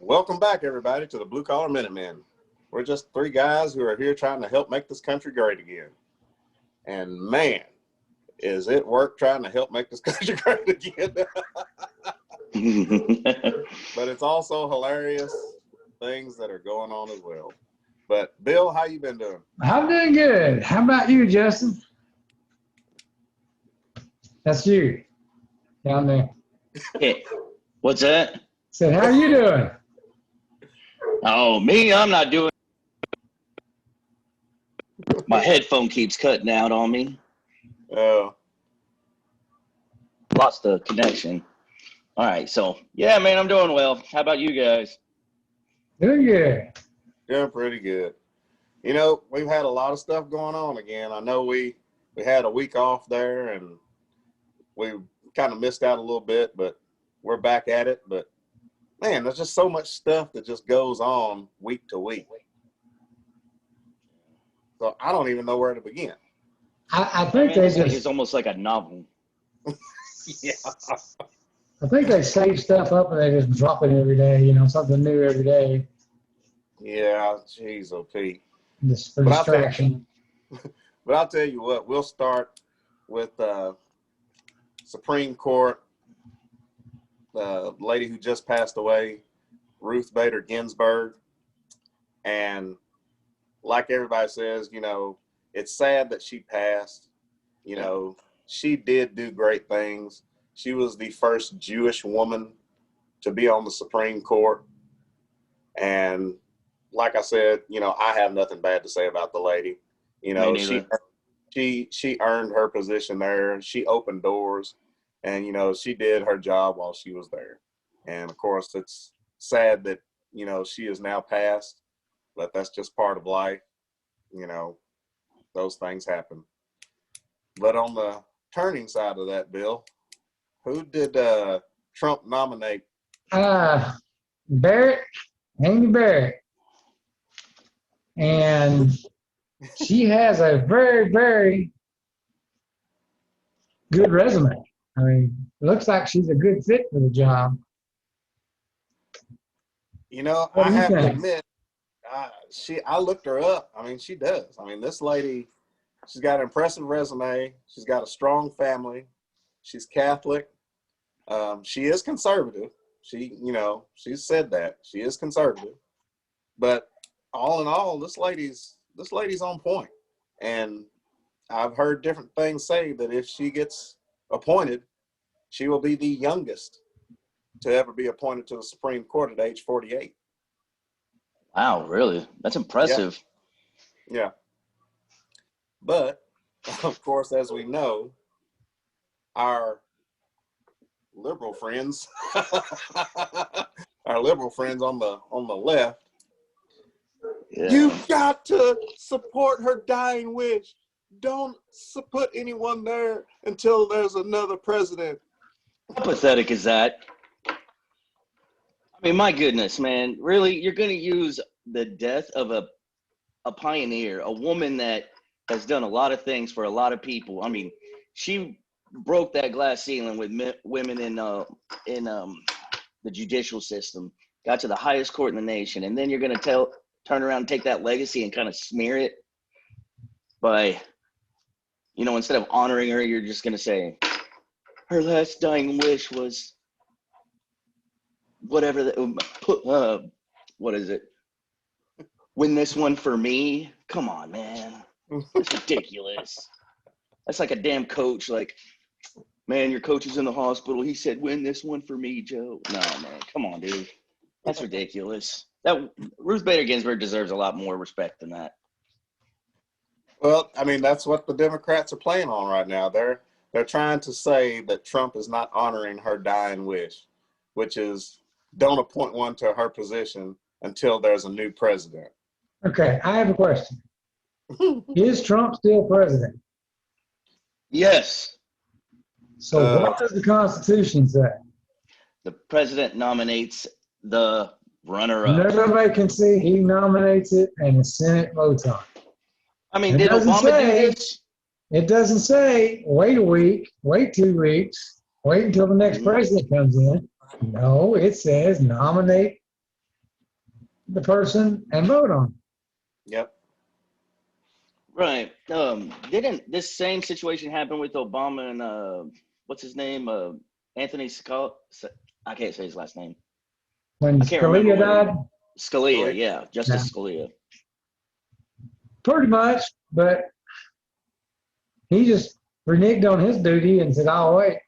Welcome back, everybody, to the Blue Collar Minutemen. We're just three guys who are here trying to help make this country great again. And man, is it work trying to help make this country great again. But it's also hilarious things that are going on as well. But Bill, how you been doing? I'm doing good. How about you, Justin? That's you down there. Hey, what's that? Said, how are you doing? Oh, me? I'm not doing. My headphone keeps cutting out on me. Oh. Lost the connection. All right, so yeah, man, I'm doing well. How about you guys? Doing good. Doing pretty good. You know, we've had a lot of stuff going on again. I know we had a week off there and we kind of missed out a little bit, but we're back at it. But man, there's just so much stuff that just goes on week to week. So I don't even know where to begin. I think they just, it's almost like a novel. Yeah. I think they save stuff up and they just drop it every day, something new every day. Yeah, jeez, oh Pete. Just for distraction. But I'll tell you what, we'll start with Supreme Court, the lady who just passed away, Ruth Bader Ginsburg. And like everybody says, it's sad that she passed. She did do great things. She was the first Jewish woman to be on the Supreme Court. And like I said, I have nothing bad to say about the lady. She earned her position there. She opened doors and, she did her job while she was there. And of course, it's sad that, she is now passed, but that's just part of life. Those things happen. But on the turning side of that, Bill, who did Trump nominate? Barrett, Amy Barrett. And she has a very, very good resume. I mean, it looks like she's a good fit for the job. I have to admit, I looked her up. I mean, she does. I mean, this lady, she's got an impressive resume. She's got a strong family. She's Catholic. She is conservative. She said that. She is conservative. But all in all, this lady's on point. And I've heard different things say that if she gets appointed, she will be the youngest to ever be appointed to the Supreme Court at age 48. Wow, really? That's impressive. Yeah. But, of course, as we know, our liberal friends, on the left, yeah. You've got to support her dying wish. Don't put anyone there until there's another president. How pathetic is that? I mean, my goodness, man. Really? You're going to use the death of a pioneer, a woman that has done a lot of things for a lot of people. I mean, she broke that glass ceiling with women in the judicial system, got to the highest court in the nation, and then you're going to turn around and take that legacy and kind of smear it by, instead of honoring her, you're just going to say her last dying wish was whatever. What is it? Win this one for me. Come on, man. That's ridiculous. That's like a damn coach. Like, man, your coach is in the hospital. He said, win this one for me, Joe. No, man. Come on, dude. That's ridiculous. That Ruth Bader Ginsburg deserves a lot more respect than that. Well, I mean, that's what the Democrats are playing on right now. They're trying to say that Trump is not honoring her dying wish, which is don't appoint one to her position until there's a new president. Okay, I have a question. Is Trump still president? Yes. So what does the Constitution say? The president nominates the runner-up. No vacancy, he nominates it, and the Senate votes on it. I mean, did Obama do this? It doesn't say, wait a week, wait 2 weeks, wait until the next president comes in. No, it says nominate the person and vote on them. Yep. Right. Didn't this same situation happen with Obama and what's his name? Anthony Scalia. I can't say his last name. When I can't remember Scalia what he. died, Scalia, yeah, Justice yeah, Scalia. pretty much, but he just reneged on his duty and said, "I'll wait."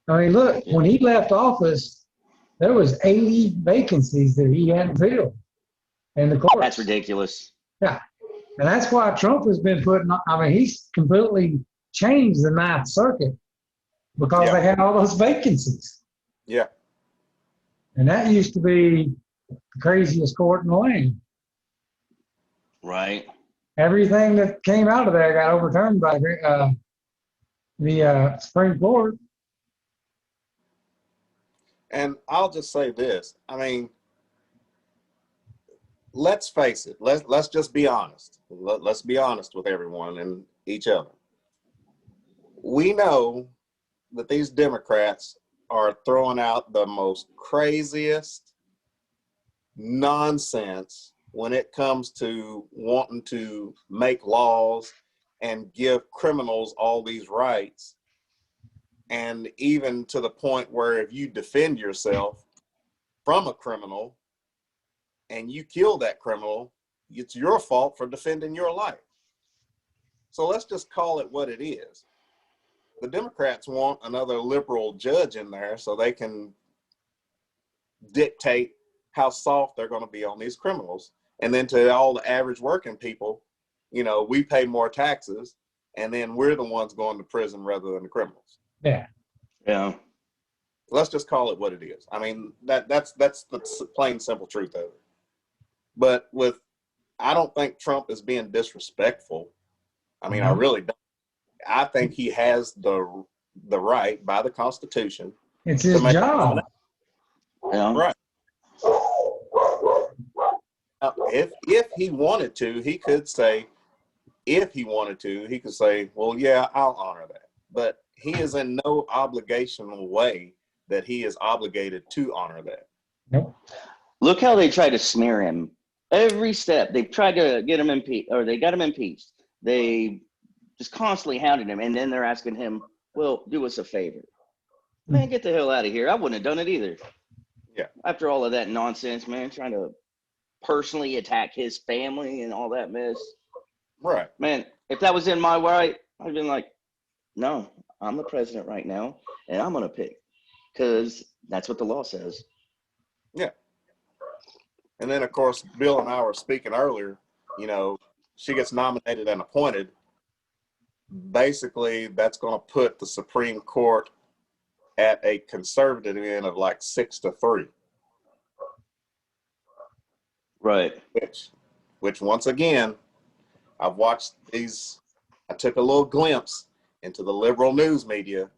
I mean, look, Yeah. when he left office, there was 80 vacancies that he hadn't filled in the courts. That's ridiculous. Yeah, and that's why Trump has been putting. I mean, he's completely changed the Ninth Circuit because they had all those vacancies. Yeah. And that used to be the craziest court in the land. Right. Everything that came out of there got overturned by the Supreme Court. And I'll just say this. I mean, let's face it. Let's just be honest. Let's be honest with everyone and each other. We know that these Democrats are throwing out the most craziest nonsense when it comes to wanting to make laws and give criminals all these rights. And even to the point where if you defend yourself from a criminal and you kill that criminal, it's your fault for defending your life. So let's just call it what it is. The Democrats want another liberal judge in there so they can dictate how soft they're going to be on these criminals. And then to all the average working people, you know, we pay more taxes and then we're the ones going to prison rather than the criminals. Yeah. Yeah. Let's just call it what it is. I mean, that's the plain simple truth of it. But I don't think Trump is being disrespectful. I mean, I really don't. I think he has the right by the Constitution. It's his job. Yeah. Right. Now, if he wanted to, he could say, well, yeah, I'll honor that. But he is in no obligational way that he is obligated to honor that. Nope. Look how they try to smear him. Every step they've tried to get him impeached, or they got him impeached. They just constantly hounded him, and then they're asking him, "Well, do us a favor, man. Get the hell out of here." I wouldn't have done it either. Yeah. After all of that nonsense, man, trying to personally attack his family and all that mess. Right. Man, if that was in my right, I'd have been like, "No, I'm the president right now, and I'm gonna pick," because that's what the law says. Yeah. And then, of course, Bill and I were speaking earlier, you know, she gets nominated and appointed. Basically, that's going to put the Supreme Court at a conservative end of like 6-3. Right. Which once again, I've watched these, I took a little glimpse into the liberal news media,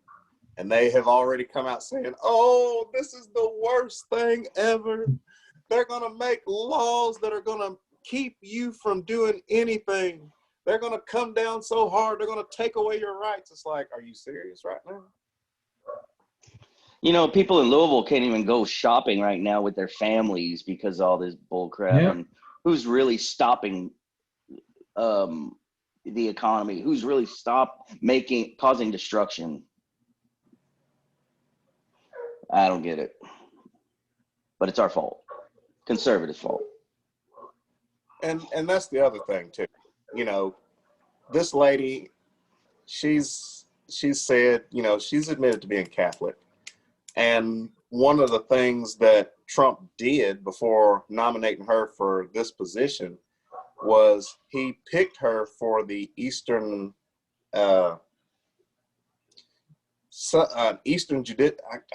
and they have already come out saying, oh, this is the worst thing ever. They're going to make laws that are going to keep you from doing anything. They're going to come down so hard, they're going to take away your rights. It's like, are you serious right now? You know, people in Louisville can't even go shopping right now with their families because of all this bull crap. Yeah. And who's really stopping the economy? Who's really causing destruction? I don't get it. But it's our fault. Conservative fault. And that's the other thing too. You know, this lady, she's said, you know, she's admitted to being Catholic. And one of the things that Trump did before nominating her for this position was he picked her for the Eastern I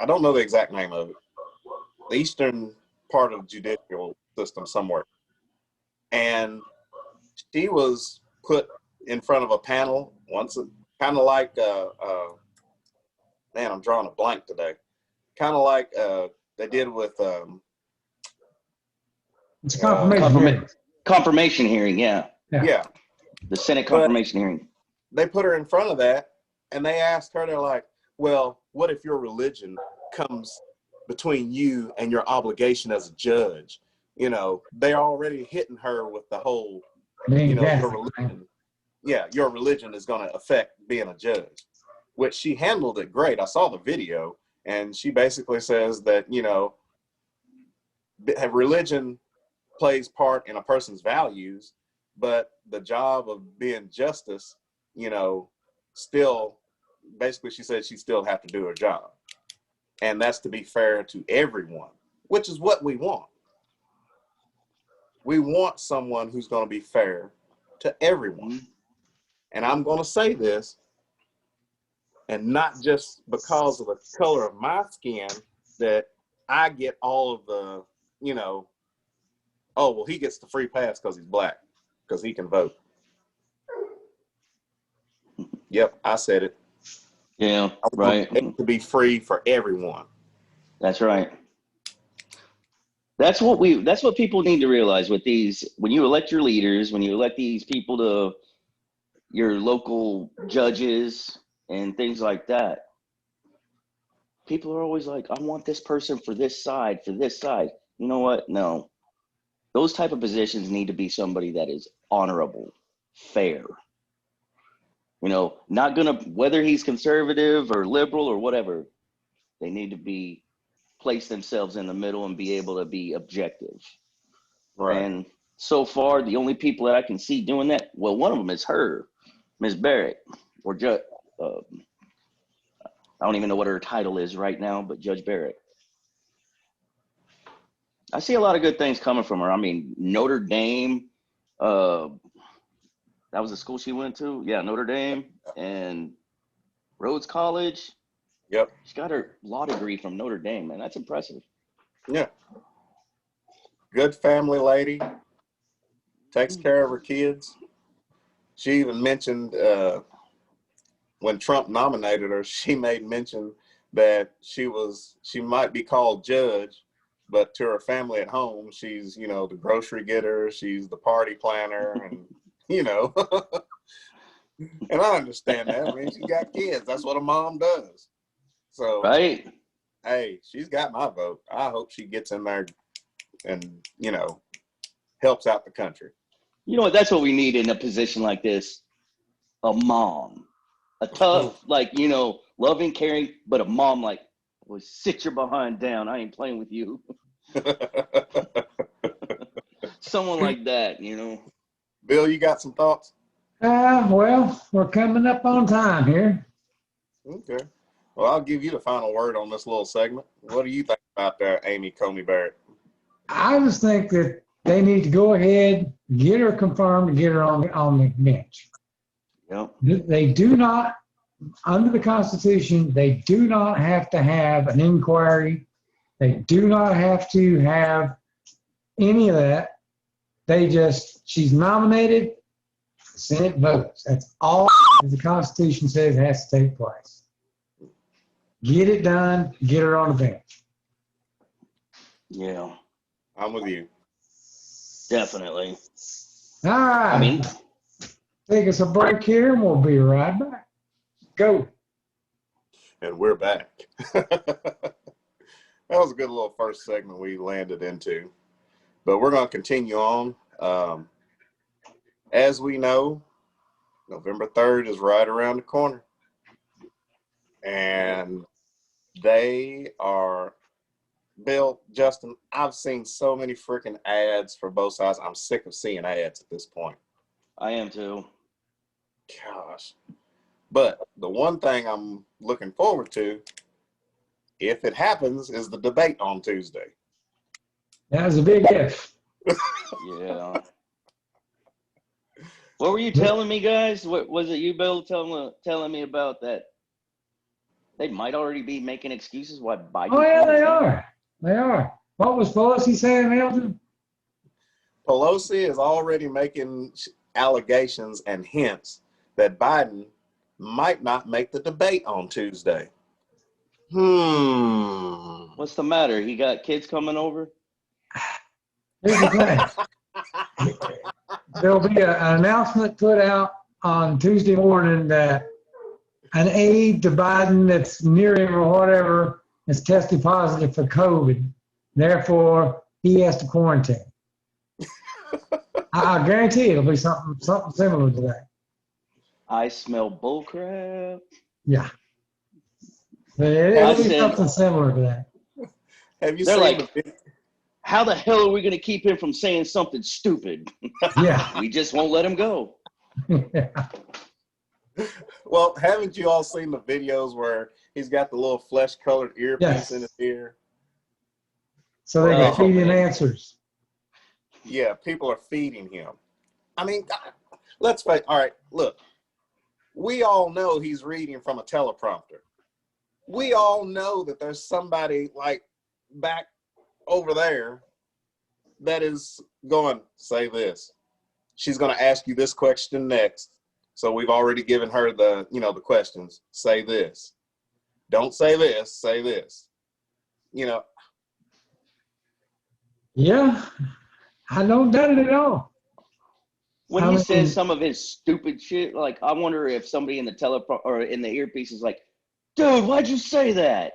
don't know the exact name of it. The Eastern part of the judicial system somewhere. And she was put in front of a panel once, kind of like, man, I'm drawing a blank today. Kind of like they did with. It's confirmation. Confirmation hearing, yeah. Yeah. The Senate confirmation hearing. They put her in front of that, and they asked her, they're like, well, what if your religion comes between you and your obligation as a judge? you know, they're already hitting her with the whole, Being you know, Catholic, your religion. Yeah, your religion is going to affect being a judge, which she handled it great. I saw the video, and she basically says that, you know, religion plays part in a person's values, but the job of being justice, you know, still, basically she said she still have to do her job. And that's to be fair to everyone, which is what we want. We want someone who's going to be fair to everyone. And I'm going to say this, and not just because of the color of my skin, that I get all of the, you know, oh, well, he gets the free pass because he's black, because he can vote. Yep, I said it. Yeah, right. To be free for everyone. That's right. That's what people need to realize with these, when you elect your leaders, when you elect these people to your local judges and things like that. People are always like, I want this person for this side, for this side. You know what? No. Those type of positions need to be somebody that is honorable, fair. You know, not gonna, whether he's conservative or liberal or whatever, they need to be place themselves in the middle and be able to be objective. Right. And so far, the only people that I can see doing that, well, one of them is her, Ms. Barrett, or I don't even know what her title is right now, but Judge Barrett. I see a lot of good things coming from her. I mean, Notre Dame, that was the school she went to. Yeah, Notre Dame and Rhodes College. Yep. She got her law degree from Notre Dame, man. That's impressive. Yeah. Good family lady. Takes care of her kids. She even mentioned when Trump nominated her, she made mention that she might be called judge, but to her family at home, she's, you know, the grocery getter, she's the party planner, and, you know, and I understand that. I mean, she's got kids. That's what a mom does. So, right. Hey, she's got my vote. I hope she gets in there and, you know, helps out the country. You know what? That's what we need in a position like this. A mom. A tough, like, you know, loving, caring, but a mom like, well, sit your behind down. I ain't playing with you. Someone like that, you know. Bill, you got some thoughts? Well, we're coming up on time here. Okay. Well, I'll give you the final word on this little segment. What do you think about Amy Coney Barrett? I just think that they need to go ahead, get her confirmed, and get her on the bench. Yep. They do not, under the Constitution, they do not have to have an inquiry. They do not have to have any of that. She's nominated, the Senate votes. That's all the Constitution says has to take place. Get it done, get her on the bench. Yeah. I'm with you. Definitely. All right. I mean, take us a break here and we'll be right back. Go. And we're back. That was a good little first segment we landed into. But we're going to continue on. As we know, November 3rd is right around the corner. And they are, Bill, Justin, I've seen so many freaking ads for both sides. I'm sick of seeing ads at this point. I am too. Gosh. But the one thing I'm looking forward to, if it happens, is the debate on Tuesday. That was a big if. Yeah. What were you telling me, guys? What was it you, Bill, telling me about that? They might already be making excuses why Biden. Oh, yeah, they are. They are. What was Pelosi saying, Elton? Pelosi is already making allegations and hints that Biden might not make the debate on Tuesday. What's the matter? He got kids coming over? Here's the thing. There'll be an announcement put out on Tuesday morning that an aide to Biden that's near him or whatever is tested positive for COVID. Therefore, he has to quarantine. I guarantee it'll be something similar to that. I smell bullcrap. Yeah. But it'll be something similar to that. Have you They're seen like, how the hell are we going to keep him from saying something stupid? Yeah. We just won't let him go. Yeah. Well, haven't you all seen the videos where he's got the little flesh-colored earpiece in his ear? So they can feed him answers. Yeah, people are feeding him. I mean, let's face. All right, look. We all know he's reading from a teleprompter. We all know that there's somebody like back over there that is going, say this. She's going to ask you this question next. So we've already given her the questions. Say this. Don't say this. Say this. Yeah. I don't doubt it at all. When he says some of his stupid shit, like, I wonder if somebody in the or in the earpiece is like, dude, why'd you say that?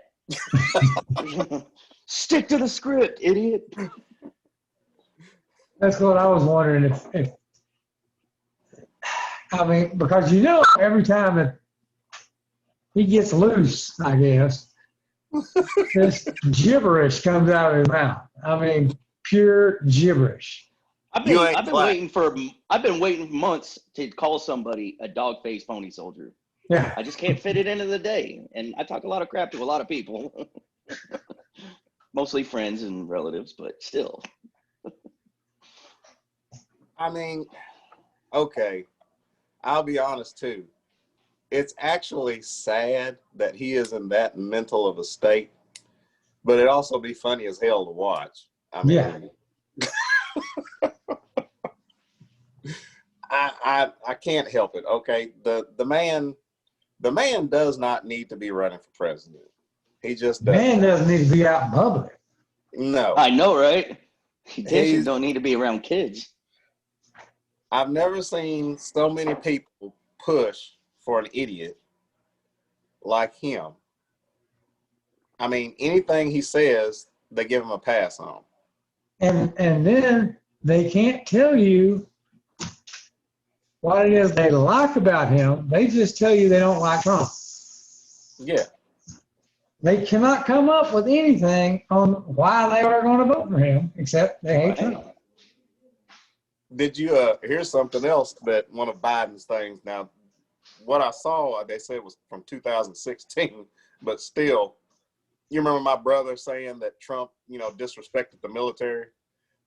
Stick to the script, idiot. That's what I was wondering if I mean, because every time that he gets loose, I guess, this gibberish comes out of his mouth. I mean, pure gibberish. I've been waiting months to call somebody a dog-faced pony soldier. Yeah. I just can't fit it into the day. And I talk a lot of crap to a lot of people. Mostly friends and relatives, but still. I mean, okay. I'll be honest too. It's actually sad that he is in that mental of a state, but it'd also be funny as hell to watch. I mean, yeah. I can't help it. Okay, the man does not need to be running for president. He just doesn't. Man doesn't need to be out in public. No, I know, right? He don't need to be around kids. I've never seen so many people push for an idiot like him. I mean, anything he says, they give him a pass on. And then they can't tell you what it is they like about him. They just tell you they don't like Trump. Yeah. They cannot come up with anything on why they are going to vote for him, except they hate Trump. Did you hear something else that one of Biden's things? Now, what I saw, they said was from 2016, but still, you remember my brother saying that Trump, disrespected the military?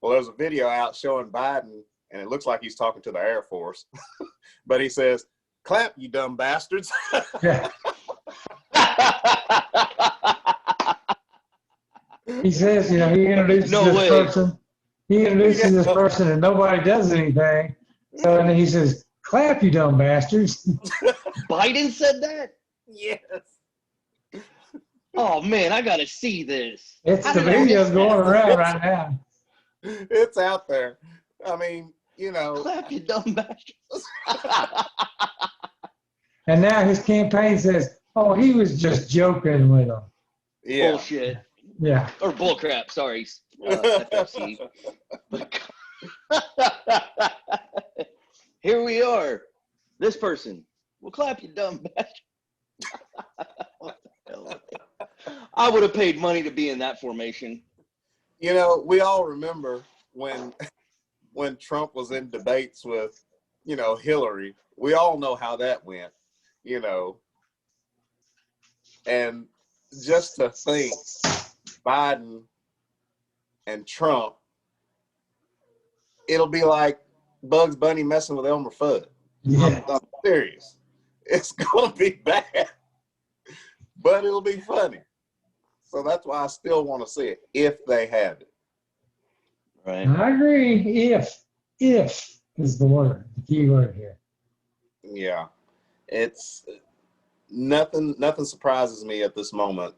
Well, there's a video out showing Biden, and it looks like he's talking to the Air Force, but he says, "Clap, you dumb bastards." Yeah. He says, he introduces this person. He introduces this person and nobody does anything. So and then he says, "Clap, you dumb bastards." Biden said that? Yes. Oh man, I gotta see this. It's the video's going around right now. It's out there. I mean, Clap, you dumb bastards. And now his campaign says, "Oh, he was just joking with them." Yeah. Bullshit. Yeah. Or bullcrap, sorry. FFC. Here we are. This person. Well, clap, you dumb bastard. What the hell? I would have paid money to be in that formation. We all remember when Trump was in debates with, Hillary. We all know how that went, And just to think Biden and Trump, it'll be like Bugs Bunny messing with Elmer Fudd. Yeah. I'm serious. It's going to be bad, but it'll be funny. So that's why I still want to see it if they have it. Right. I agree. If is the word, the key word here. Yeah. It's nothing surprises me at this moment.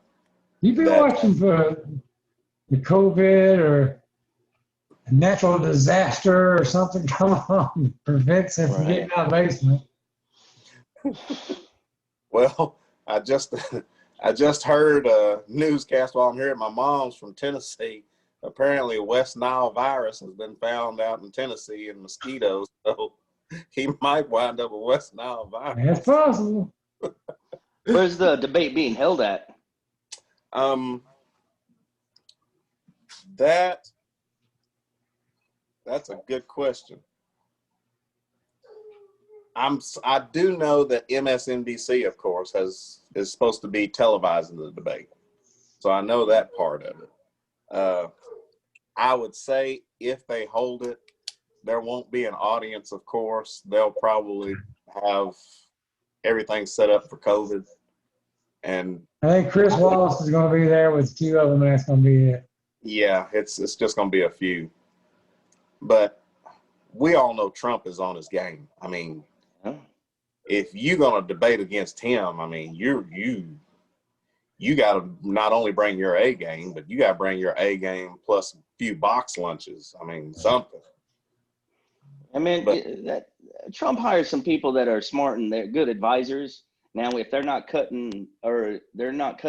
You've been watching for the COVID or a natural disaster or something come on prevents him from getting out of the basement. Well, I just heard a newscast while I'm here at my mom's from Tennessee apparently West Nile virus has been found out in Tennessee in mosquitoes, so he might wind up with West Nile virus. That's possible. Where's the debate being held at? That's a good question. I do know that MSNBC, of course, is supposed to be televising the debate, so I know that part of it. I would say if they hold it, there won't be an audience. Of course, they'll probably have everything set up for COVID, and I think Chris Wallace is going to be there with two of them, and that's going to be it. yeah, it's just going to be a few. But we all know Trump is on his game. I mean, if you're going to debate against him, I mean, you got to not only bring your A game, but you got to bring your A game plus a few box lunches. I mean, something. I mean, that Trump hires some people that are smart and they're good advisors. Now, if they're not cutting or they're not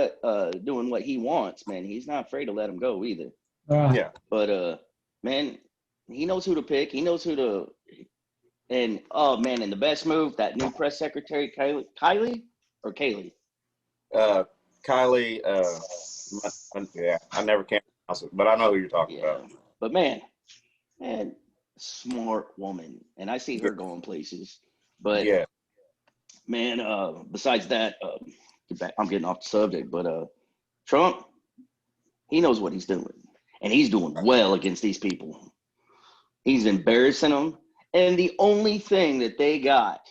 doing what he wants, man, he's not afraid to let them go either. Yeah. But man, he knows who to pick. He knows who to. And oh man, and the best move, that new press secretary, Kylie. Kylie, yeah, I never can pronounce it, but I know who you're talking about. But man, smart woman, and I see her going places. But yeah, man, besides that, I'm getting off the subject, but Trump, he knows what he's doing, and he's doing well against these people. He's embarrassing them, and the only thing that they got,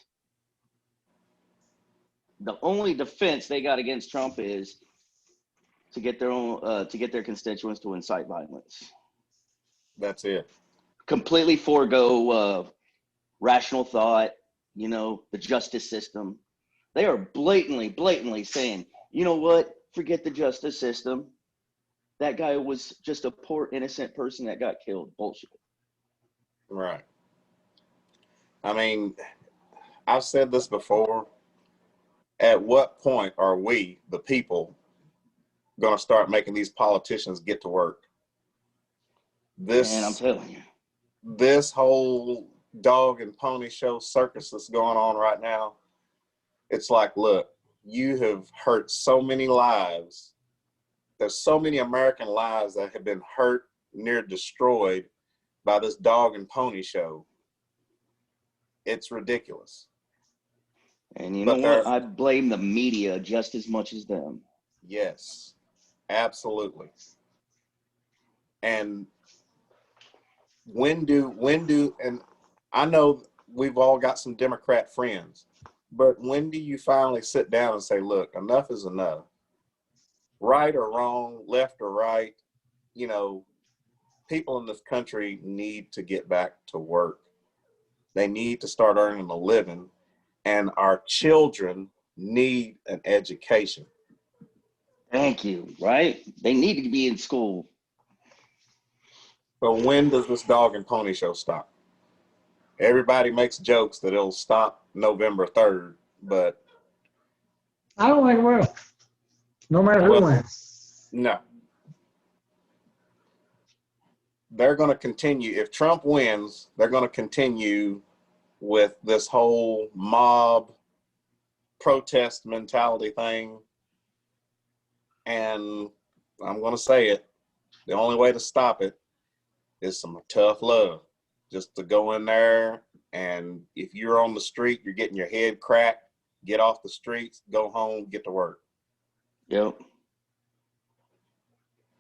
the only defense they got against Trump is to get their constituents to incite violence. That's it. Completely forego rational thought, the justice system. They are blatantly saying, you know what? Forget the justice system. That guy was just a poor innocent person that got killed. Bullshit. Right. I mean, I've said this before. At what point are we, the people, going to start making these politicians get to work? Man, I'm telling you. This whole dog and pony show circus that's going on right now, it's like, look, you have hurt so many lives. There's so many American lives that have been hurt, near destroyed by this dog and pony show. It's ridiculous. And you know what? I blame the media just as much as them. Yes, absolutely. And when do, and I know we've all got some Democrat friends, but when do you finally sit down and say, look, enough is enough? Right or wrong, left or right, people in this country need to get back to work. They need to start earning a living, and our children need an education. Thank you. Right? They need to be in school. But when does this dog and pony show stop? Everybody makes jokes that it'll stop November 3rd, but I don't think it will. No matter who wins. No. They're going to continue. If Trump wins, they're going to continue with this whole mob protest mentality thing. And I'm going to say it. The only way to stop it is some tough love. Just to go in there, and if you're on the street, you're getting your head cracked, get off the streets, go home, get to work. Yep.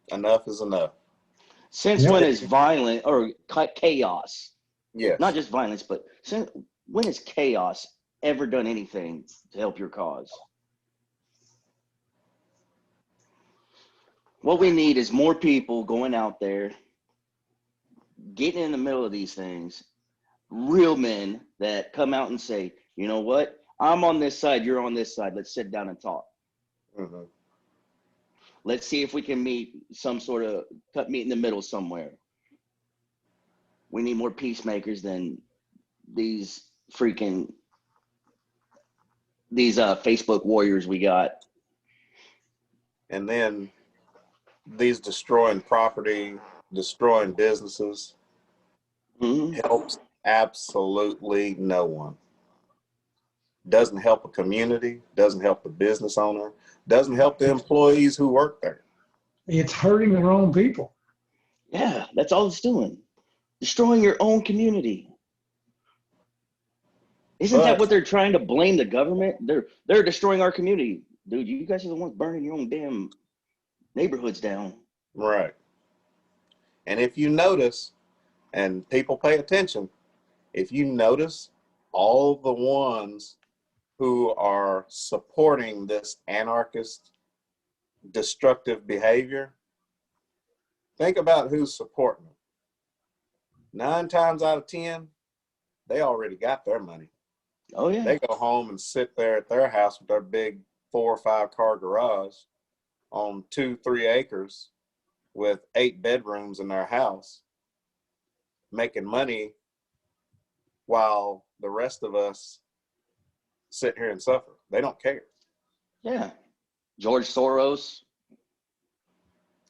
Enough is enough. Since when is violent or chaos? Yes. Not just violence, but when has chaos ever done anything to help your cause? What we need is more people going out there, getting in the middle of these things, real men that come out and say, you know what? I'm on this side, you're on this side. Let's sit down and talk. Mm-hmm. Let's see if we can meet in the middle somewhere. We need more peacemakers than these Facebook warriors we got. And then these destroying property, destroying businesses Mhm. helps absolutely no one. Doesn't help a community, doesn't help the business owner, doesn't help the employees who work there. It's hurting the wrong people. Yeah, that's all it's doing. Destroying your own community. Isn't that But what they're trying to blame the government? They're destroying our community. Dude, you guys are the ones burning your own damn neighborhoods down. right. And if you notice, and people pay attention, if you notice all the ones who are supporting this anarchist, destructive behavior, think about who's supporting them. 9 times out of 10, they already got their money. Oh yeah. They go home and sit there at their house with their big 4 or 5 car garage on 2-3 acres with 8 bedrooms in their house, making money while the rest of us sit here and suffer. They don't care. Yeah. George Soros,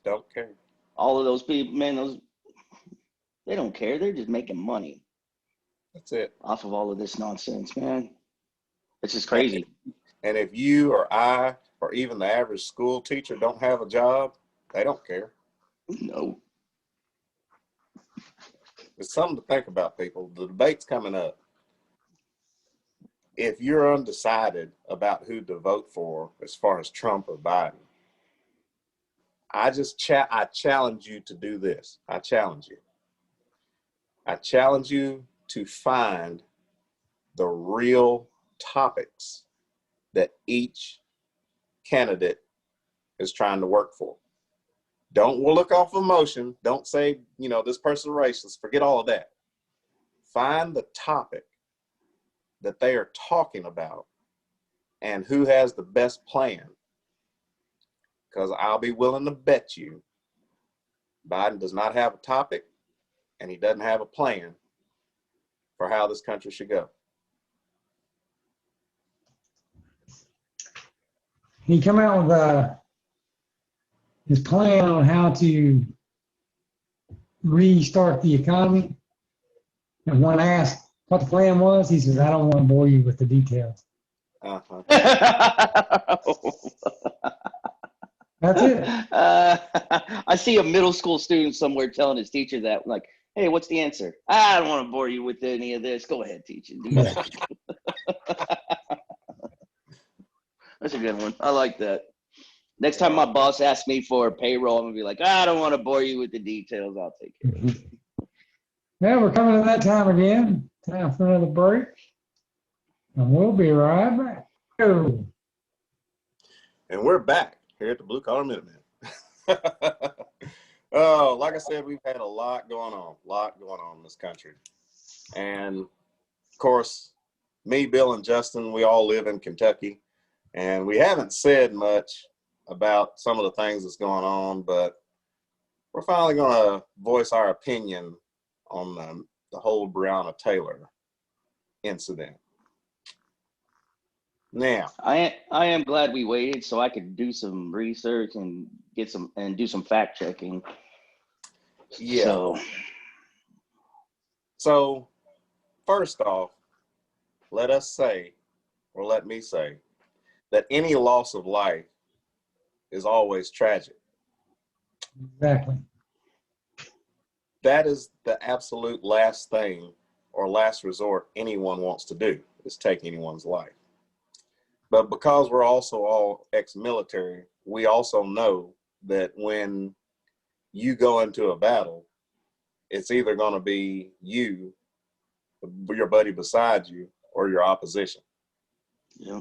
Don't care. all of those people, man, they don't care. They're just making money That's it. off of all of this nonsense, man. It's just And crazy. if you or I or even the average school teacher don't have a job, they don't care. No. It's something to think about, people. The debate's coming up. If you're undecided about who to vote for as far as Trump or Biden, I challenge you to do this. I challenge you. I challenge you to find the real topics that each candidate is trying to work for. Don't look off emotion. Don't say, this person's racist. Forget all of that. Find the topic that they are talking about and who has the best plan. Because I'll be willing to bet you Biden does not have a topic and he doesn't have a plan for how this country should go. He come out with his plan on how to restart the economy. And when asked what the plan was, he says, "I don't want to bore you with the details." Uh-huh. That's it. I see a middle school student somewhere telling his teacher that, like, "Hey, what's the answer?" I don't want to bore you with any of this. Go ahead, teacher. Yeah. That's a good one. I like that. Next time my boss asks me for a payroll, I'm gonna be like, "I don't want to bore you with the details. I'll take care of it." Now we're coming to that time again. Time for another break. And we'll be right back. Oh. And we're back here at the Blue Collar Minuteman. Oh, like I said, we've had a lot going on in this country. And of course, me, Bill, and Justin, we all live in Kentucky. And we haven't said much about some of the things that's going on, but we're finally going to voice our opinion on the whole Breonna Taylor incident. Now, I am glad we waited so I could do some research and do some fact checking. yeah. So first off, let me say that any loss of life is always tragic. Exactly. That is the absolute last thing or last resort anyone wants to do, is take anyone's life. But because we're also all ex-military, we also know that when you go into a battle, it's either going to be you, your buddy beside you, or your opposition. Yeah.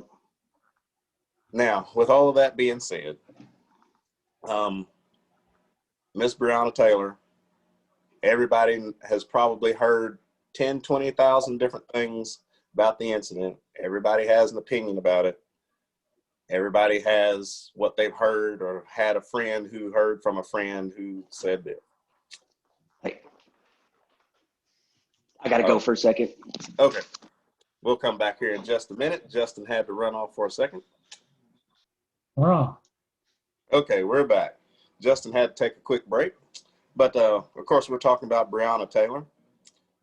Now, with all of that being said, Miss Breonna Taylor, everybody has probably heard 10, 20,000 different things about the incident. Everybody has an opinion about it. Everybody has what they've heard or had a friend who heard from a friend who said this. Hey, I got to go for a second. Okay. We'll come back here in just a minute. Justin had to run off for a second. Wow. Okay, we're back. Justin had to take a quick break. But of course, we're talking about Breonna Taylor.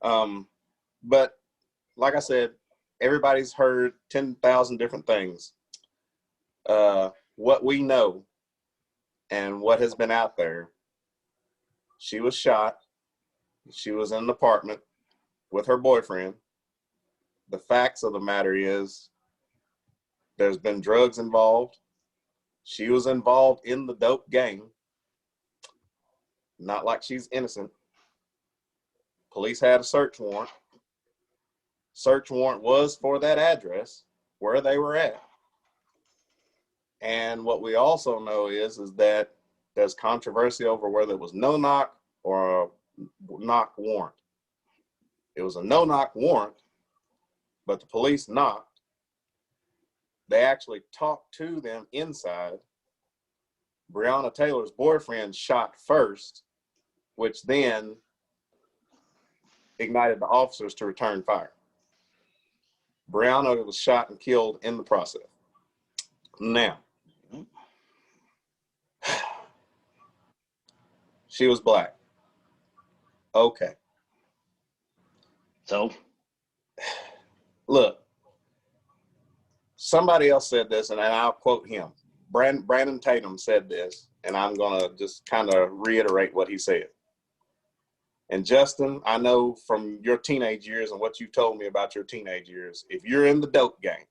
But like I said, everybody's heard 10,000 different things. What we know and what has been out there, she was shot. She was in an apartment with her boyfriend. The facts of the matter is there's been drugs involved. She was involved in the dope gang. Not like she's innocent. Police had a search warrant. Search warrant was for that address where they were at. And what we also know is that there's controversy over whether it was no knock or a knock warrant. It was a no knock warrant, but the police knocked. They actually talked to them inside. Breonna Taylor's boyfriend shot first, which then ignited the officers to return fire. Breonna was shot and killed in the process. Now, she was black. Okay. So, look, somebody else said this, and I'll quote him. Brandon Tatum said this, and I'm going to just kind of reiterate what he said. And Justin, I know from your teenage years and what you told me about your teenage years, if you're in the dope gang,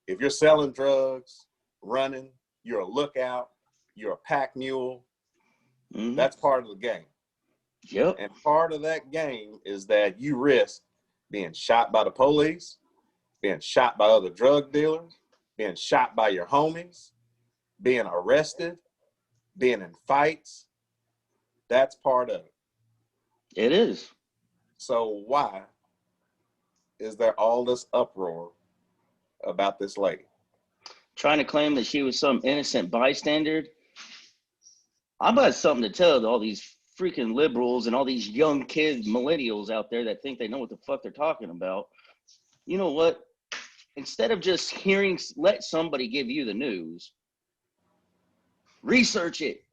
if you're selling drugs, running, you're a lookout, you're a pack mule, that's part of the game. Yep. And part of that game is that you risk being shot by the police, being shot by other drug dealers, being shot by your homies, being arrested, being in fights. That's part of it. It is. So why is there all this uproar about this lady? Trying to claim that she was some innocent bystander. I've got something to tell all these freaking liberals and all these young kids, millennials out there that think they know what the fuck they're talking about. You know what? Instead of just let somebody give you the news, research it,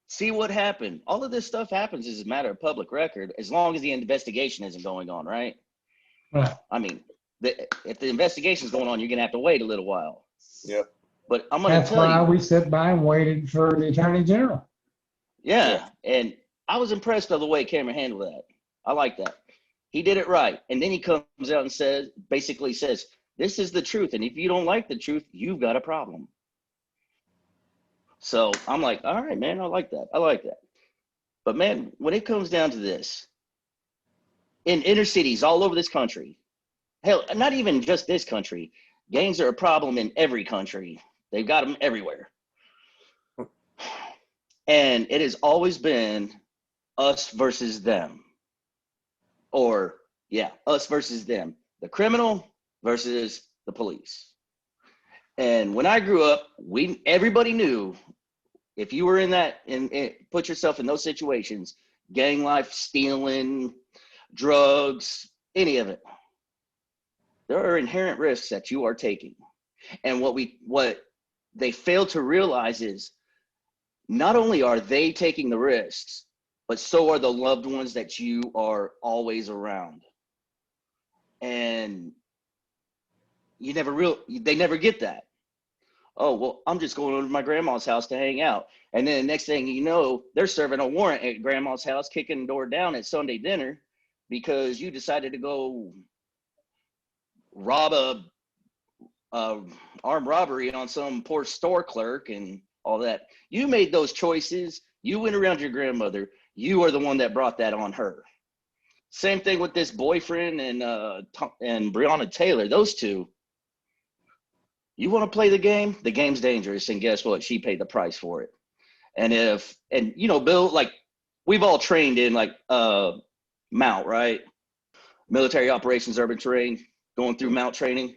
see what happened. All of this stuff happens as a matter of public record, as long as the investigation isn't going on, right? Right. I mean, if the investigation's going on, you're going to have to wait a little while. Yep. But I'm going to That's tell why you. we sit by and waited for the Attorney General. Yeah, and I was impressed by the way Cameron handled that. I like that. He did it right. And then he comes out and basically says, this is the truth. And if you don't like the truth, you've got a problem. So I'm like, all right, man, I like that. I like that. But man, when it comes down to this, in inner cities all over this country, hell, not even just this country, gangs are a problem in every country. They've got them everywhere. And it has always been us versus them. Or, yeah, us versus them. The criminal versus the police. And when I grew up, everybody knew if you were in that and put yourself in those situations, gang life, stealing, drugs, any of it, there are inherent risks that you are taking. And what they fail to realize is not only are they taking the risks, but so are the loved ones that you are always around. And they never get that. Oh, well, I'm just going over to my grandma's house to hang out. And then the next thing you know, they're serving a warrant at grandma's house, kicking the door down at Sunday dinner because you decided to go rob a armed robbery on some poor store clerk and all that. You made those choices. You went around your grandmother. You are the one that brought that on her. Same thing with this boyfriend and Breonna Taylor. Those two. You want to play the game? The game's dangerous, and guess what? She paid the price for it. And Bill, like we've all trained in MOUT, right? Military Operations Urban Terrain, going through MOUT training.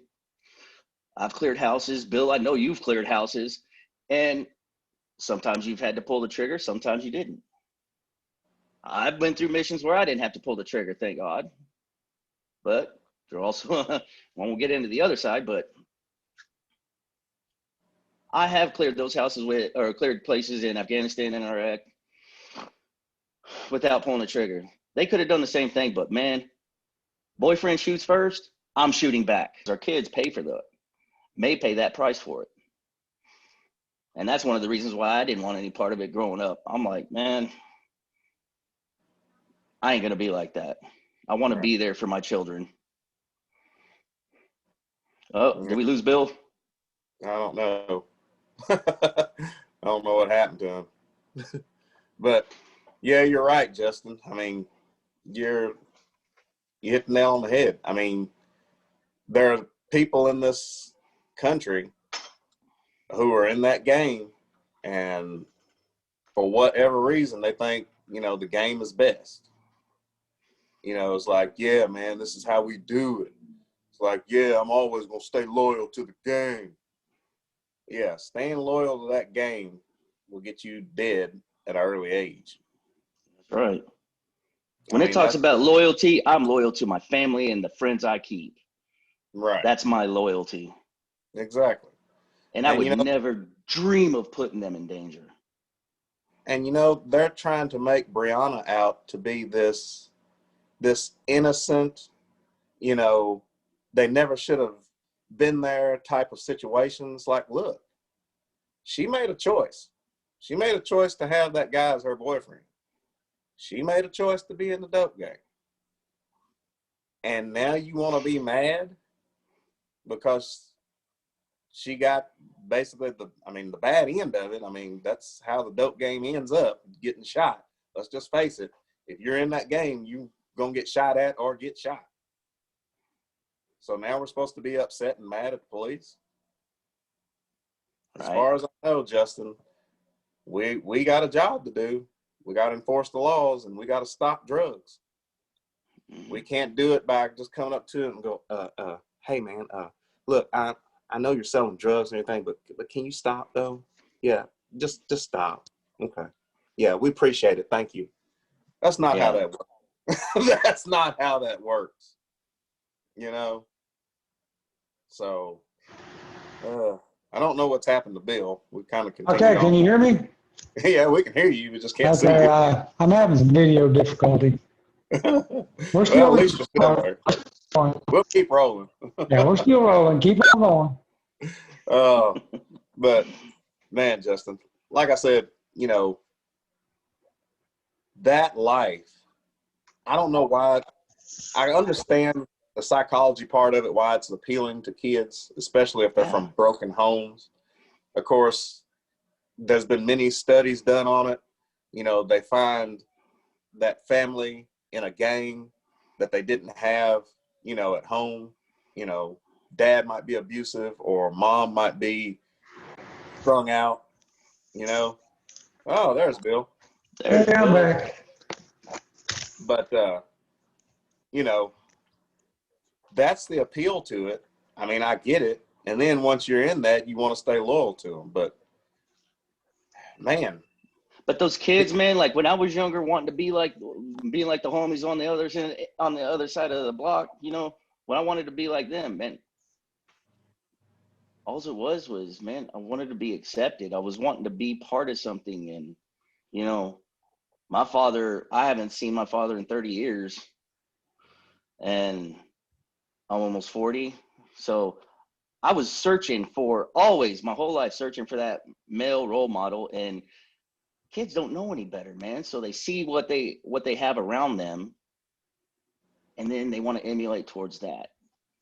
I've cleared houses. Bill, I know you've cleared houses. And sometimes you've had to pull the trigger. Sometimes you didn't. I've been through missions where I didn't have to pull the trigger, thank God. But there also, won't get into the other side, but I have cleared those houses cleared places in Afghanistan and Iraq. without pulling the trigger. They could have done the same thing, but man, boyfriend shoots first, I'm shooting back. Our kids may pay that price for it. And that's one of the reasons why I didn't want any part of it growing up. I'm like, man, I ain't going to be like that. I want to be there for my children. Oh, did we lose Bill? I don't know. I don't know what happened to him. But yeah, you're right, Justin. I mean, you hit the nail on the head. I mean, there are people in this country who are in that game, and for whatever reason, they think, the game is best. It's like, yeah, man, this is how we do it. It's like, yeah, I'm always going to stay loyal to the game. Yeah, staying loyal to that game will get you dead at an early age. That's right. When it talks about loyalty, I'm loyal to my family and the friends I keep. Right. That's my loyalty. Exactly. And I would never dream of putting them in danger. And, they're trying to make Brianna out to be this innocent, they never should have been there type of situations. Like, look, she made a choice. She made a choice to have that guy as her boyfriend. She made a choice to be in the dope game. And now you want to be mad because she got basically the bad end of it. I mean, that's how the dope game ends up, getting shot. Let's just face it. If you're in that game, you're going to get shot at or get shot. So now we're supposed to be upset and mad at the police? As far as I know, Justin, we got a job to do. We got to enforce the laws, and we got to stop drugs. We can't do it by just coming up to it and go, hey, man, look, I know you're selling drugs and everything, but can you stop, though? Yeah, just stop. Okay. Yeah, we appreciate it. Thank you. That's not how that works. That's not how that works. So, I don't know what's happened to Bill. We kind of continue. Okay, can you hear me? Yeah, we can hear you. We just can't see you. Okay, I'm having some video difficulty. We're still at least you're still there. We'll keep rolling. Yeah, we're still rolling. Keep on going. But man, Justin, like I said, that life, I don't know why. I understand the psychology part of it, why it's appealing to kids, especially if they're from broken homes. Of course, there's been many studies done on it. They find that family in a gang that they didn't have, at home. Dad might be abusive or mom might be strung out, Oh, there's Bill. Hey, I'm back. But, that's the appeal to it. I mean, I get it. And then once you're in that, you want to stay loyal to them. But, man. But those kids, man, like when I was younger, wanting to being like the homies on the other side of the block, when I wanted to be like them, man, all it was, man, I wanted to be accepted. I was wanting to be part of something. And, my father, I haven't seen my father in 30 years. And I'm almost 40. So I was always my whole life searching for that male role model, and kids don't know any better, man. So they see what they have around them, and then they want to emulate towards that.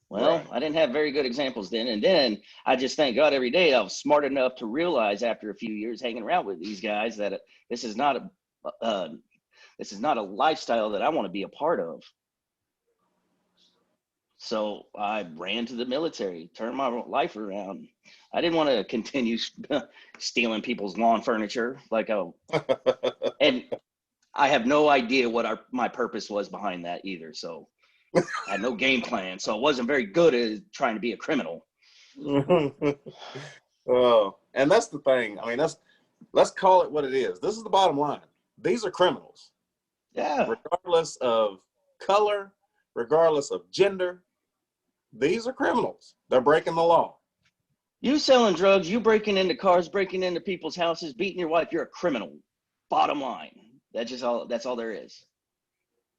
Well, I didn't have very good examples then. And then I just thank God every day I was smart enough to realize after a few years hanging around with these guys that this is not a lifestyle that I want to be a part of. So I ran to the military, turned my life around. I didn't want to continue stealing people's lawn furniture and I have no idea what my purpose was behind that either. So I had no game plan. So I wasn't very good at trying to be a criminal. Oh, and that's the thing. I mean, let's call it what it is. This is the bottom line. These are criminals. Yeah. Regardless of color, regardless of gender, these are criminals. They're breaking the law. You selling drugs, you breaking into cars, breaking into people's houses, beating your wife, you're a criminal. Bottom line. That's all there is.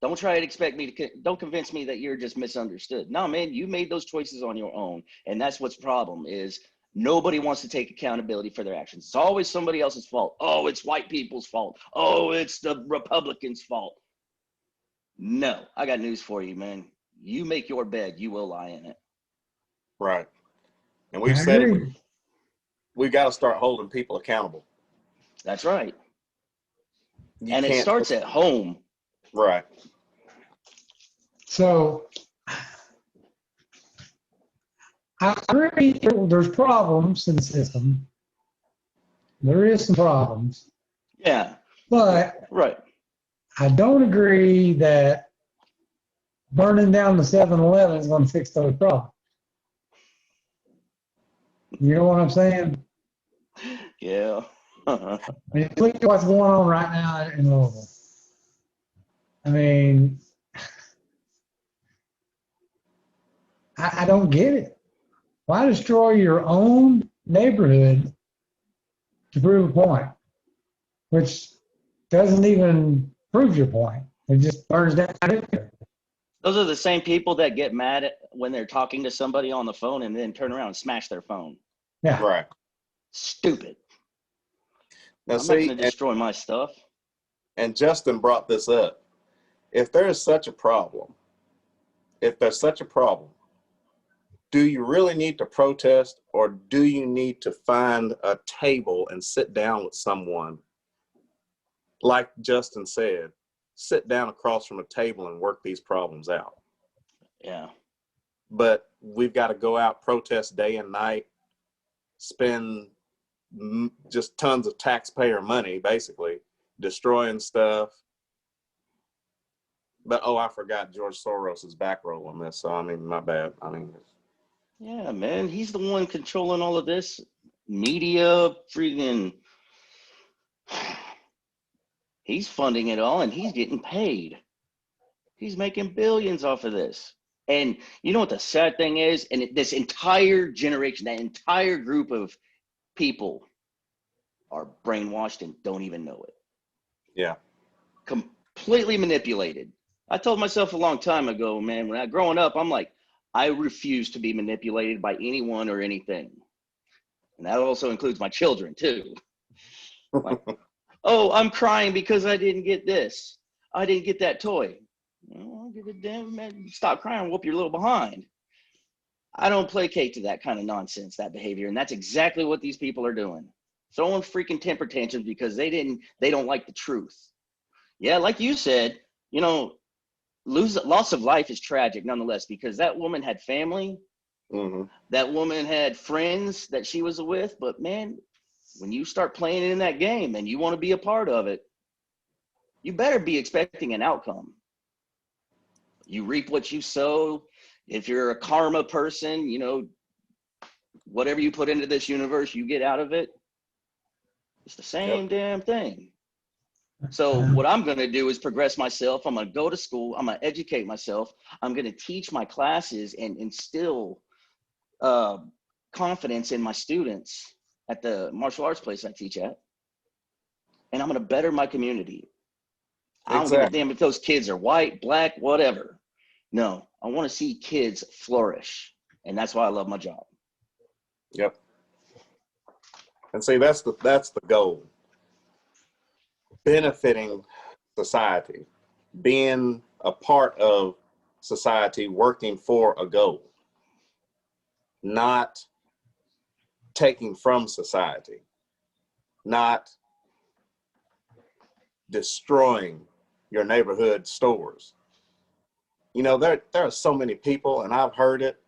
Don't try to expect me to, don't convince me that you're just misunderstood. No, man, you made those choices on your own. And that's what's problem is nobody wants to take accountability for their actions. It's always somebody else's fault. Oh, it's white people's fault. Oh, it's the Republicans' fault. No, I got news for you, man. You make your bed, you will lie in it. Right. And I we've said agree. it, we've got to start holding people accountable. That's right. You And it can't starts at home. Right. So I agree there's problems in the system. There is some problems, Yeah, but right. I don't agree that burning down the 7-Eleven is going to fix those problems. You know what I'm saying? Yeah. I mean, look at what's going on right now in Louisville. I mean, I don't get it. Why destroy your own neighborhood to prove a point, which doesn't even prove your point? It just burns down. Those are the same people that get mad at when they're talking to somebody on the phone and then turn around and smash their phone. Yeah. Right. Stupid. Now, I'm not going to destroy my stuff. And Justin brought this up. If there is such a problem, do you really need to protest, or do you need to find a table and sit down with someone? Like Justin said, sit down across from a table and work these problems out. Yeah. But we've got to go out, protest day and night, spend just tons of taxpayer money, basically, destroying stuff. But, oh, I forgot George Soros is bankrolling this, so, I mean, my bad. I mean, Yeah, man. He's the one controlling all of this. Media, freaking. He's funding it all and he's getting paid. He's making billions off of this. And you know what the sad thing is? And this entire generation, that entire group of people are brainwashed and don't even know it. yeah. Completely manipulated. I told myself a long time ago, man, when I growing up, I'm like, I refuse to be manipulated by anyone or anything. And that also includes my children too. Like, oh, I'm crying because I didn't get this. I didn't get that toy. Well, give a damn, man. Stop crying, whoop your little behind. I don't placate to that kind of nonsense, that behavior. And that's exactly what these people are doing. Throwing freaking temper tantrums because they don't like the truth. Yeah, like you said, you know, loss of life is tragic nonetheless, because that woman had family. Mm-hmm. That woman had friends that she was with. But man, when you start playing in that game and you want to be a part of it, you better be expecting an outcome. You reap what you sow. If you're a karma person, you know, whatever you put into this universe, you get out of it. It's the same damn thing. So what I'm going to do is progress myself. I'm going to go to school. I'm going to educate myself. I'm going to teach my classes and instill confidence in my students at the martial arts place I teach at. And I'm going to better my community. I don't give a damn if those kids are white, black, whatever. No, I want to see kids flourish. And that's why I love my job. Yep. And see, that's the goal. Benefiting society, being a part of society, working for a goal, not taking from society, not destroying your neighborhood stores. You know, there are so many people, and I've heard it,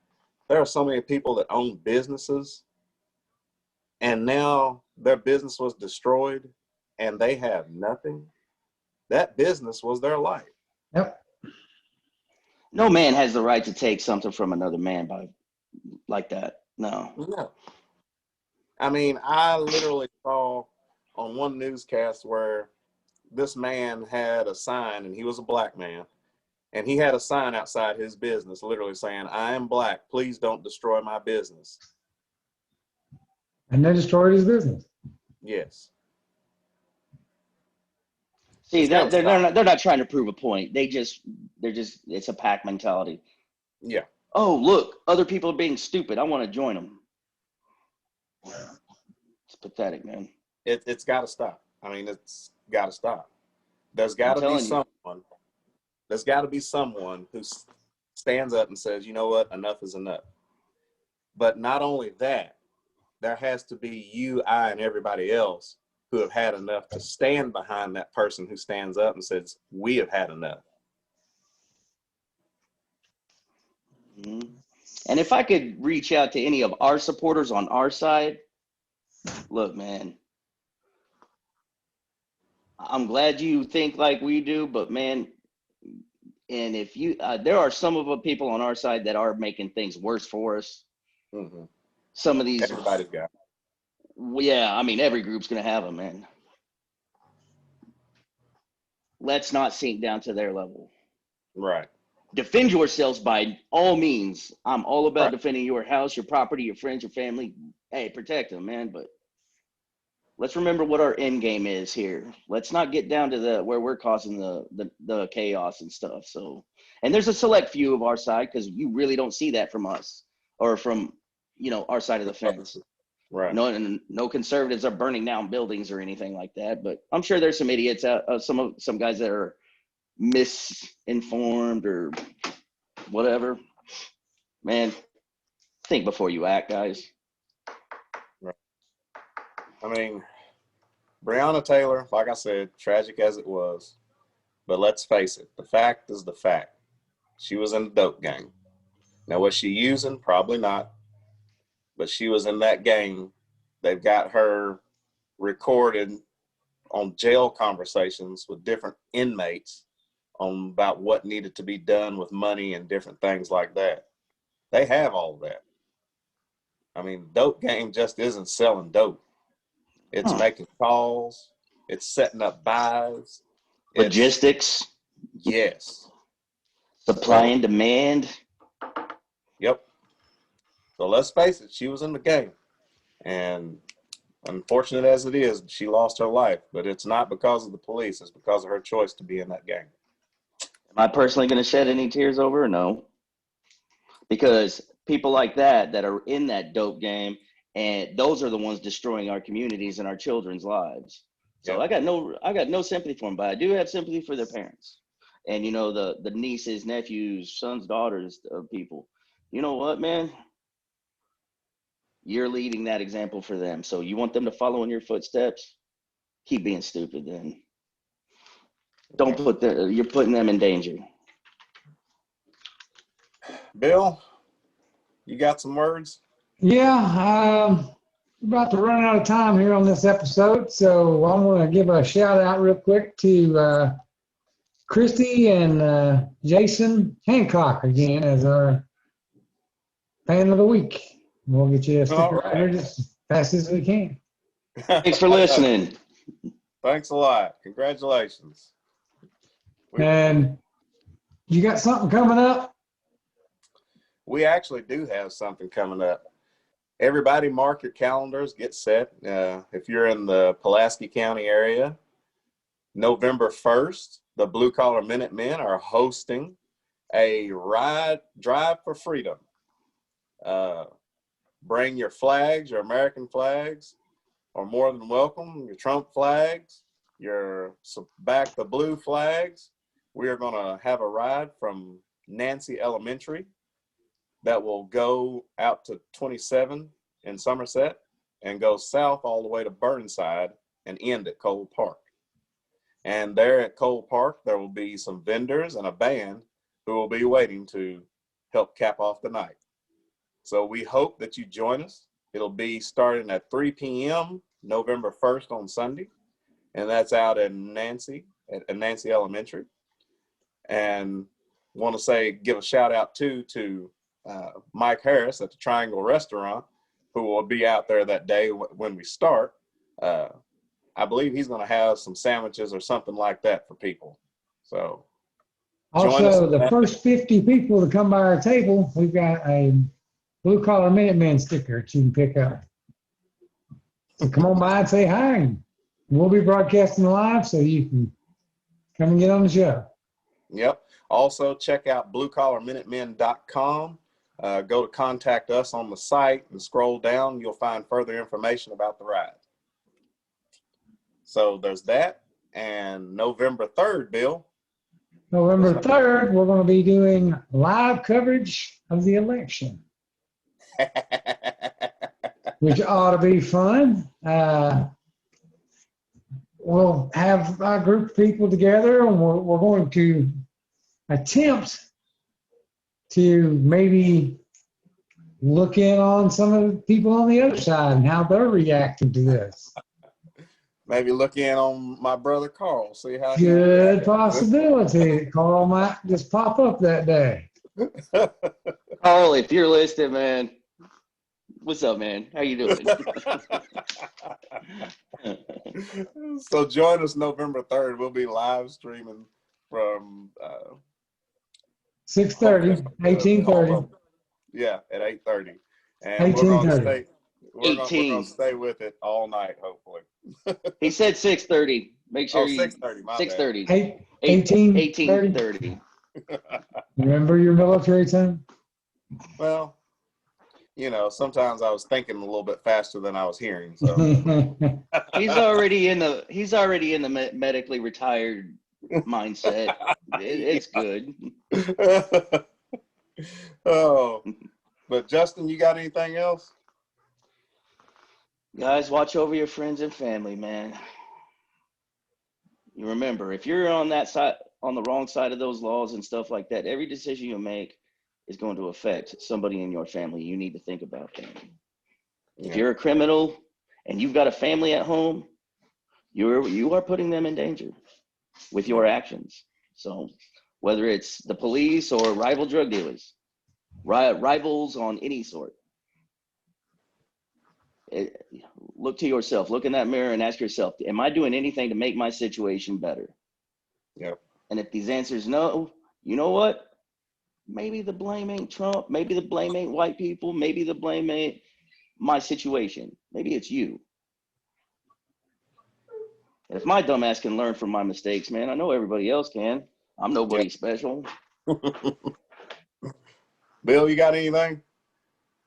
there are so many people that own businesses, and now their business was destroyed and they have nothing. That business was their life. Yep. No man has the right to take something from another man by like that. No. No. I mean, I literally saw on one newscast where this man had a sign, and he was a black man, and he had a sign outside his business literally saying, "I am black, please don't destroy my business." And they destroyed his business. Yes. See, they're not trying to prove a point. They're just it's a pack mentality. Yeah. Oh, look, other people are being stupid. I want to join them. It's pathetic, man. It's got to stop. I mean, it's got to stop. There's got to be someone. There's got to be someone who stands up and says, you know what, enough is enough. But not only that, there has to be you, I, and everybody else who have had enough to stand behind that person who stands up and says, we have had enough. Mm-hmm. And if I could reach out to any of our supporters on our side, look, man, I'm glad you think like we do, but man, and if you, there are some of the people on our side that are making things worse for us. Mm-hmm. Some of these, everybody's got. Yeah, I mean, every group's gonna have them, man. Let's not sink down to their level. Right. Defend yourselves by all means. I'm all about defending your house, your property, your friends, your family. Hey, protect them, man. But let's remember what our end game is here. Let's not get down to where we're causing the chaos and stuff. So, and there's a select few of our side, because you really don't see that from us or from, our side of the fence. Right. No conservatives are burning down buildings or anything like that. But I'm sure there's some idiots some guys that are misinformed or whatever. Man, think before you act, guys. Right. I mean, Breonna Taylor, like I said, tragic as it was, but let's face it, the fact is the fact. She was in the dope gang. Now, was she using? Probably not, but she was in that gang. They've got her recorded on jail conversations with different inmates on about what needed to be done with money and different things like that. They have all of that. I mean, dope game just isn't selling dope. It's making calls. It's setting up buys. Logistics. Yes. Supply and demand. Yep. So let's face it, she was in the game. And unfortunate as it is, she lost her life. But it's not because of the police. It's because of her choice to be in that gang. Am I personally going to shed any tears over? No. Because people like that are in that dope game, and those are the ones destroying our communities and our children's lives. So yeah. I got no sympathy for them, but I do have sympathy for their parents. And the nieces, nephews, sons, daughters of people. You know what, man? You're leading that example for them. So you want them to follow in your footsteps? Keep being stupid then. Don't you're putting them in danger. Bill, you got some words? Yeah, about to run out of time here on this episode, so I'm going to give a shout out real quick to Christy and Jason Hancock again as our fan of the week. We'll get you a sticker right here just as fast as we can. Thanks for listening. Thanks a lot. Congratulations. And you got something coming up? We actually do have something coming up. Everybody mark your calendars, get set. If you're in the Pulaski County area, November 1st, the Blue Collar Minutemen are hosting a drive for freedom. Bring your flags, your American flags are more than welcome. Your Trump flags, your back the blue flags. We are going to have a ride from Nancy Elementary that will go out to 27 in Somerset and go south all the way to Burnside and end at Cole Park. And there at Cole Park, there will be some vendors and a band who will be waiting to help cap off the night. So we hope that you join us. It'll be starting at 3 p.m. November 1st on Sunday, and that's out in Nancy, at Nancy Elementary. And want to give a shout out to Mike Harris at the Triangle Restaurant, who will be out there that day when we start. I believe he's going to have some sandwiches or something like that for people. So also, the first 50 people to come by our table, we've got a Blue Collar Minutemen sticker that you can pick up. So come on by and say hi. We'll be broadcasting live, so you can Come and get on the show. Yep. Also, check out bluecollarminutemen.com. Go to contact us on the site and scroll down. You'll find further information about the ride. So there's that. And November 3rd, Bill. November 3rd, we're going to be doing live coverage of the election, which ought to be fun. We'll have a group of people together, and we're going to attempt to maybe look in on some of the people on the other side and how they're reacting to this. Maybe look in on my brother Carl, see how Good possibility. Carl might just pop up that day. Carl, if you're listening, man, what's up, man? How you doing? So join us November 3rd. We'll be live streaming from 6:30, 18:30. Yeah, at 8:30. And we're gonna stay with it all night, hopefully. He said 6:30. Make sure 6:30. 6:30. 18:30. Remember your military time? Well, sometimes I was thinking a little bit faster than I was hearing. So he's already in the medically retired mindset. It's good. Oh, but Justin, you got anything else? Guys, watch over your friends and family, man. You remember, if you're on that side, on the wrong side of those laws and stuff like that, every decision you make is going to affect somebody in your family. You need to think about that. If you're a criminal and you've got a family at home, you are putting them in danger with your actions. So whether it's the police or rival drug dealers, rivals on any sort, look to yourself, look in that mirror and ask yourself, am I doing anything to make my situation better? Yep. And if these answers no, you know what? Maybe the blame ain't Trump. Maybe the blame ain't white people. Maybe the blame ain't my situation. Maybe it's you. And if my dumbass can learn from my mistakes, man, I know everybody else can. I'm nobody special. Bill, you got anything?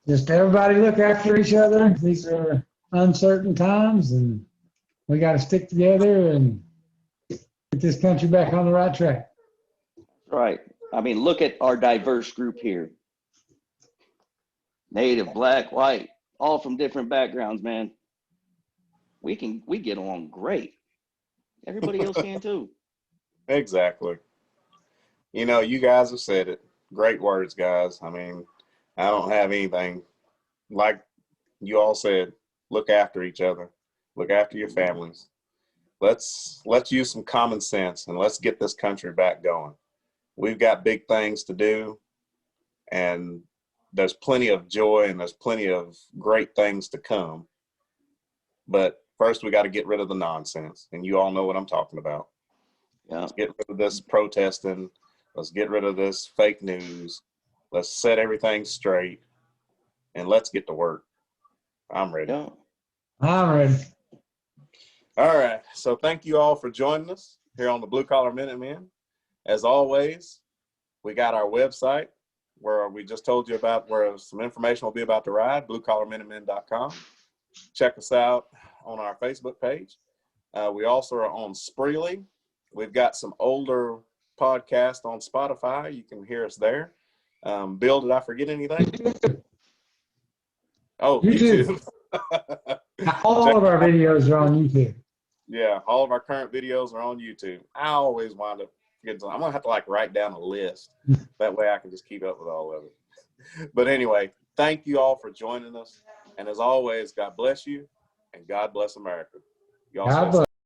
Just everybody look after each other. These are uncertain times, and we got to stick together and get this country back on the right track. Right. I mean, look at our diverse group here. Native, black, white, all from different backgrounds, man. We get along great. Everybody else can too. Exactly. You guys have said it. Great words, guys. I mean, I don't have anything like you all said. Look after each other. Look after your families. Let's use some common sense and let's get this country back going. We've got big things to do, and there's plenty of joy and there's plenty of great things to come. But first, we got to get rid of the nonsense, and you all know what I'm talking about. Yeah. Let's get rid of this protesting. Let's get rid of this fake news. Let's set everything straight, and let's get to work. I'm ready. Yeah. I'm ready. All right. So thank you all for joining us here on the Blue Collar Minutemen. As always, we got our website where we just told you about, where some information will be about the ride, bluecollarminutemen.com. Check us out on our Facebook page. We also are on Spreely. We've got some older podcasts on Spotify. You can hear us there. Bill, did I forget anything? Oh, YouTube. All of our videos are on YouTube. Yeah, all of our current videos are on YouTube. I always wind up forgetting something. I'm going to have to write down a list. That way I can just keep up with all of it. But anyway, thank you all for joining us. And as always, God bless you and God bless America. Y'all God bless.